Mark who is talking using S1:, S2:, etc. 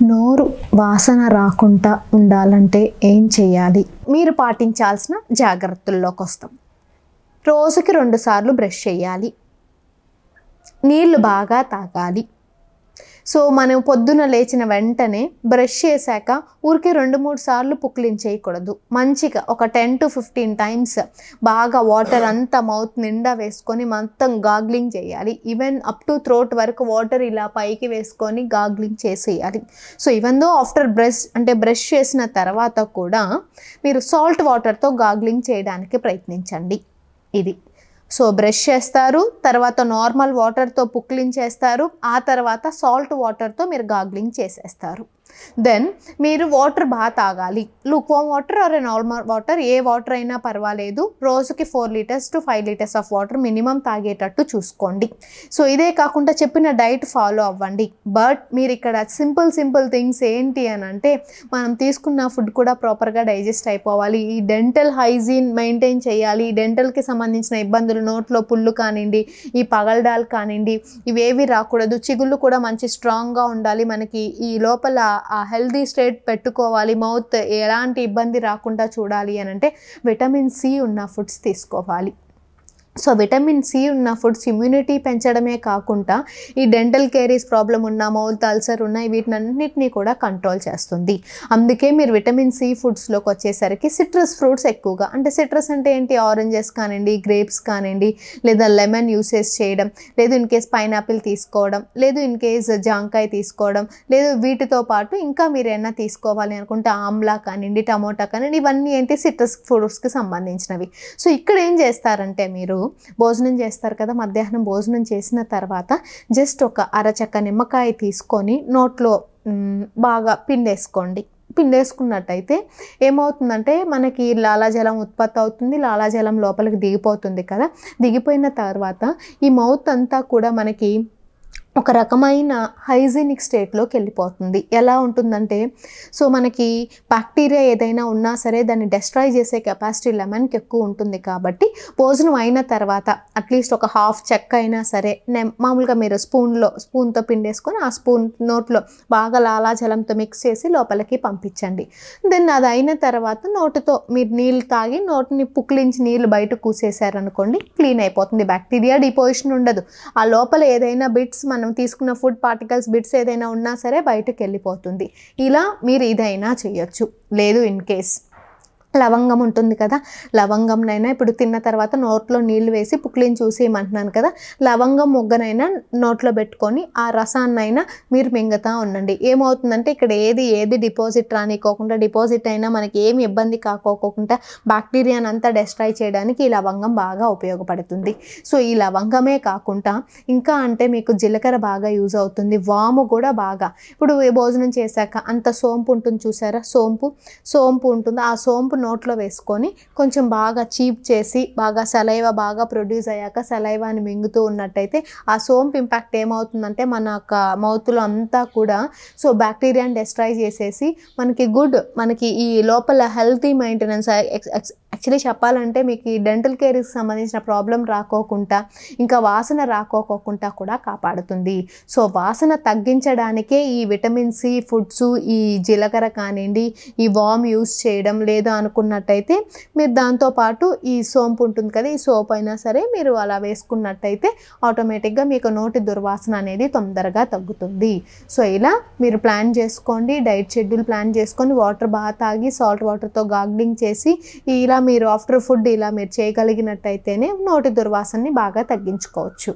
S1: నోరు వాసన రాకుండా ఉండాలంటే ఏం చేయాలి? మీరు పాటించాల్సిన జాగ్రత్తల్లోకి వస్తాం. రోజుకి 2 సార్లు బ్రష్ చేయాలి. నీళ్ళు బాగా తాగాలి. సో మనం పొద్దున లేచిన వెంటనే బ్రష్ చేశాక ఊరికే 2-3 సార్లు పుక్లించేయకూడదు. మంచిగా ఒక 10 to 15 టైమ్స్ బాగా వాటర్ అంతా మౌత్ నిండా వేసుకొని మొత్తం గాగ్లింగ్ చేయాలి. ఈవెన్ అప్ టు థ్రోట్ వరకు వాటర్ ఇలా పైకి వేసుకొని గాగ్లింగ్ చేసేయాలి. So even though after brush చేసిన తర్వాత కూడా మీరు సాల్ట్ వాటర్తో గాగ్లింగ్ చేయడానికి ప్రయత్నించండి. ఇది సో బ్రష్ చేస్తారు, తర్వాత నార్మల్ వాటర్తో పుక్లించేస్తారు, ఆ తర్వాత సాల్ట్ వాటర్తో మీరు గాగ్లింగ్ చేసేస్తారు. దెన్ మీరు వాటర్ బాగా తాగాలి. Lukewarm water or normal water, ఏ వాటర్ అయినా పర్వాలేదు. రోజుకి 4 litres to 5 litres of water minimum తాగేటట్టు చూసుకోండి. సో ఇదే కాకుండా చెప్పిన డైట్ ఫాలో అవ్వండి. బట్ మీరు ఇక్కడ సింపుల్ థింగ్స్ ఏంటి అని అంటే, మనం తీసుకున్న ఫుడ్ కూడా ప్రాపర్గా డైజెస్ట్ అయిపోవాలి. ఈ డెంటల్ హైజీన్ మెయింటైన్ చేయాలి. డెంటల్కి సంబంధించిన ఇబ్బందులు, నోట్లో పుళ్ళు కానివ్వండి, ఈ పగలడాలు కానివ్వండి, ఇవేవి రాకూడదు. చిగుళ్ళు కూడా మంచి స్ట్రాంగ్గా ఉండాలి. మనకి ఈ లోపల ఆ హెల్దీ స్టేట్ పెట్టుకోవాలి. మౌత్ ఎలాంటి ఇబ్బంది రాకుండా చూడాలి అని అంటే విటమిన్ సి ఉన్న ఫుడ్స్ తీసుకోవాలి. సో విటమిన్ సి ఉన్న ఫుడ్స్ ఇమ్యూనిటీ పెంచడమే కాకుండా ఈ డెంటల్ కేరీస్ ప్రాబ్లం ఉన్న, మౌత్ అల్సర్ ఉన్న వీటినన్నిటినీ కూడా కంట్రోల్ చేస్తుంది. అందుకే మీరు విటమిన్ సి ఫుడ్స్లోకి వచ్చేసరికి సిట్రస్ ఫ్రూట్స్ ఎక్కువగా, అంటే సిట్రస్ అంటే ఏంటి, ఆరెంజెస్ కానివ్వండి, గ్రేప్స్ కానివ్వండి, లేదా లెమన్ యూసేజ్ చేయడం, లేదు ఇన్ కేస్ పైనాపిల్ తీసుకోవడం, లేదు ఇన్ కేస్ జాంకాయ తీసుకోవడం, లేదు వీటితో పాటు ఇంకా మీరు ఏమైనా తీసుకోవాలి అనుకుంటే ఆమ్లా కానివ్వండి, టమోటా కానివ్వండి, ఇవన్నీ ఏంటి సిట్రస్ ఫ్రూట్స్కి సంబంధించినవి. సో ఇక్కడ ఏం చేస్తారంటే, మీరు భోజనం చేస్తారు కదా, మధ్యాహ్నం భోజనం చేసిన తర్వాత జస్ట్ ఒక అరచక్క నిమ్మకాయ తీసుకొని నోట్లో బాగా పిండేసుకోండి. పిండేసుకున్నట్టయితే ఏమవుతుందంటే మనకి లాలాజలం ఉత్పత్తి అవుతుంది. లాలాజలం లోపలికి దిగిపోతుంది కదా. దిగిపోయిన తర్వాత ఈ మౌత్ అంతా కూడా మనకి ఒక రకమైన హైజీనిక్ స్టేట్లోకి వెళ్ళిపోతుంది. ఎలా ఉంటుందంటే, సో మనకి బ్యాక్టీరియా ఏదైనా ఉన్నా సరే దాన్ని డెస్ట్రాయ్ చేసే కెపాసిటీ లెమన్కి ఎక్కువ ఉంటుంది. కాబట్టి భోజనం అయిన తర్వాత అట్లీస్ట్ ఒక హాఫ్ చెక్క అయినా సరే మామూలుగా మీరు స్పూన్తో పిండేసుకొని ఆ స్పూన్ నోట్లో బాగా లాలాజలంతో మిక్స్ చేసి లోపలికి పంపించండి. దెన్ అది అయిన తర్వాత నోటితో మీరు నీళ్ళు తాగి నోటిని పుక్లించి నీళ్ళు బయట కూసేసారనుకోండి, క్లీన్ అయిపోతుంది. బ్యాక్టీరియా డిపోజిషన్ ఉండదు. ఆ లోపల ఏదైనా బిట్స్ మనం తీసుకున్న ఫుడ్ పార్టికల్స్ బిట్స్ ఏదైనా ఉన్నా సరే బయటకు వెళ్ళిపోతుంది. ఇలా మీరు ఇదైనా చేయొచ్చు. లేదు ఇన్ కేస్ లవంగం ఉంటుంది కదా, లవంగంనైనా ఇప్పుడు తిన్న తర్వాత నోట్లో నీళ్ళు వేసి పుక్లిని చూసేయమంటున్నాను కదా, లవంగం మొగ్గనైనా నోట్లో పెట్టుకొని ఆ రసాన్నైనా మీరు మింగుతూ ఉండండి. ఏమవుతుందంటే ఇక్కడ ఏది డిపాజిట్ రానికోకుండా, డిపాజిట్ అయినా మనకి ఏమి ఇబ్బంది కాకోకుండా బ్యాక్టీరియాని అంతా డెస్ట్రాయ్ చేయడానికి ఈ లవంగం బాగా ఉపయోగపడుతుంది. సో ఈ లవంగమే కాకుండా ఇంకా అంటే మీకు జీలకర్ర బాగా యూజ్ అవుతుంది. వాము కూడా బాగా, ఇప్పుడు భోజనం చేశాక అంత సోంపు ఉంటుంది చూసారా, సోంపు ఉంటుంది. ఆ సోంపు నోట్లో వేసుకొని కొంచెం బాగా చీప్ చేసి బాగా సలైవా బాగా ప్రొడ్యూస్ అయ్యాక సలైవాని మింగుతూ ఉన్నట్టయితే ఆ సోంపు ఇంపాక్ట్ ఏమవుతుందంటే మన మౌత్లో అంతా కూడా సో బ్యాక్టీరియాని డెస్ట్రాయ్ చేసేసి మనకి ఈ లోపల హెల్తీ మెయింటెనెన్స్, యాక్చువల్లీ చెప్పాలంటే మీకు ఈ డెంటల్ కేర్కి సంబంధించిన ప్రాబ్లం రాకోకుండా ఇంకా వాసన రాకోకుండా కూడా కాపాడుతుంది. సో వాసన తగ్గించడానికే ఈ విటమిన్ సి ఫుడ్స్, ఈ జీలకర్ర కానివ్వండి, ఈ వామ్ యూస్ చేయడం. లేదా అనుకున్నట్టయితే మీరు దాంతోపాటు ఈ సోంపు ఉంటుంది కదా, ఈ సోప్ అయినా సరే మీరు అలా వేసుకున్నట్టయితే ఆటోమేటిక్గా మీకు నోటి దుర్వాసన అనేది తొందరగా తగ్గుతుంది. సో ఇలా మీరు ప్లాన్ చేసుకోండి, డైట్ షెడ్యూల్ ప్లాన్ చేసుకొని వాటర్ బాగా తాగి సాల్ట్ వాటర్తో గాగ్లింగ్ చేసి ఇలా మీరు ఆఫ్టర్ ఫుడ్ ఇలా మీరు చేయగలిగినట్టయితేనే నోటి దుర్వాసనని బాగా తగ్గించుకోవచ్చు.